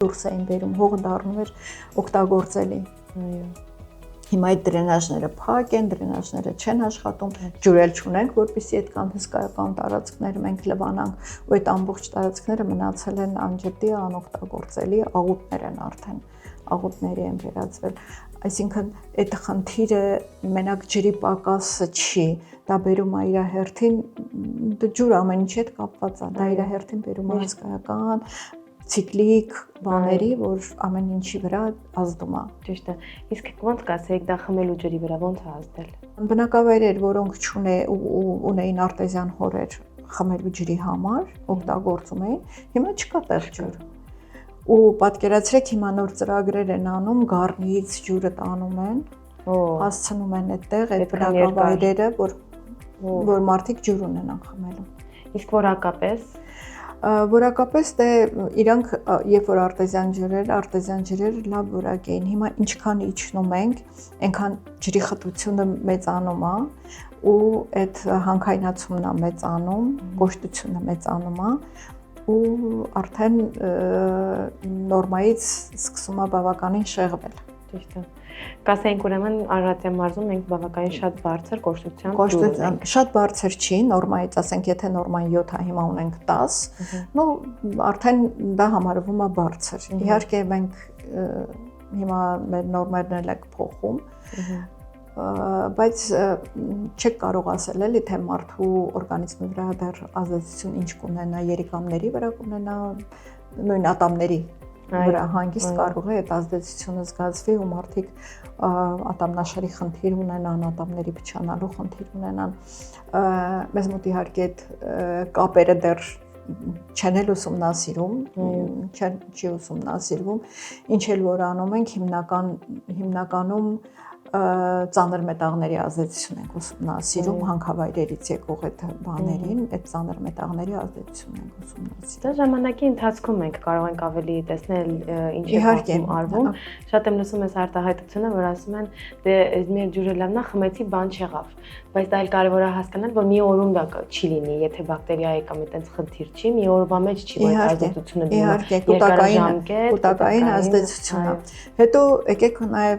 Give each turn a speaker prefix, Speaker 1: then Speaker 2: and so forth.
Speaker 1: դուրս էին բերում, հողը դառնում էր օգտագործելի։ Հիմա այդ դրենաժները փակ են, դրենաժները չեն աշխատում, ջուր էլ չունենք, որպեսզի այդքան հսկայական տարածքներ մենք լվանանք, ու այդ ամբողջ տարածքները մնացել են անջատի, անօգտագործելի, աղուտներ են արդեն, աղուտների են վերածվել։ Այսինքն այդ խնդիրը մենակ ջրի պակասը չի, դա բերում է իր հերթին, ջուրը ամեն ինչի հետ կապված է, դա իր հերթին բերում է հսկայական ցիկլիկ բաների, որ ամեն ինչի վրա ազդում է։
Speaker 2: Ճիշտ է։ Իսկ ո՞նց կասեիք դա խմելու ջրի վրա ո՞նց է ազդել։
Speaker 1: Բնակավայրեր, որոնք ունեին արտեզյան հորեր խմելու ջրի համար, օգտագործում էին, հիմա չկա տեղ ջուր։ Ու պատկերացրեք հիմա նոր ծրագրեր են անում, Գառնիից ջուրը տանում են, հասցնում են այդտեղ այդ բնակավայրերը, որ մարդիկ ջուր ունենան խմելու։
Speaker 2: Իսկ
Speaker 1: Որակապես դե իրանք երբ որ արտեզյան ջրեր լավ որակ էին, հիմա ինչքան իջնում ենք, այնքան ջրի խտությունը մեծանում է ու այդ հանքայնացումն է մեծանում, կոշտությունը մեծանում է ու արդեն նորմայից սկսում է բավականին շեղվել։
Speaker 2: Ճիշտ է։ Կասեինք ուրեմն Արարատյան մարզում մենք բավականին շատ բարձր կոշտությամբ
Speaker 1: շատ բարձր չի, նորմայից, ասենք, եթե նորման 7 է, հիմա ունենք 10, նո արդեն դա համարվում է բարձր։ Իհարկե մենք հիմա մեր նորմերն էլ ենք փոխում, բայց չեք կարող ասել էլի թե մարդու օրգանիզմի վրա դեռ ազդեցություն ինչ կունենա, երիկամների վրա կունենա, նույն ատամների վրա հանգիստ կարող է այդ ազդեցությունը զգացվի ու մարդիկ ատամնաշարի խնդիր ունենան, ատամների փչանալու խնդիր ունենան։ Մեզ մոտ իհարկե այդ կապերը դեռ չեն էլ ուսումնասիրում, չի ուսումնասիրվում, ինչ էլ որ անում ենք, հիմնականում ծանր մետաղների ազդեցություն ենք ուսումնասիրում, հանքավայրերից եկող այդ բաներին, այդ ծանր մետաղների ազդեցություն ենք ուսումնասիրում։
Speaker 2: Դա ժամանակի ընթացքում մենք կարող ենք ավելի տեսնել ինչ է արվում։ Շատ եմ լսում այս արտահայտությունը, որ ասում են դե մեր ջուրը լավն է, խմեցի, բան չեղավ, բայց դա էլ կարևոր է հասկանալ, որ մի օրում դա չի լինի, եթե բակտերիա է կամ այդպես խնդիր չի, մի օրվա մեջ չի, որ ազդեցությունը
Speaker 1: իհարկե, կուտակային ազդեցություն է։ Հետո եկեք նաև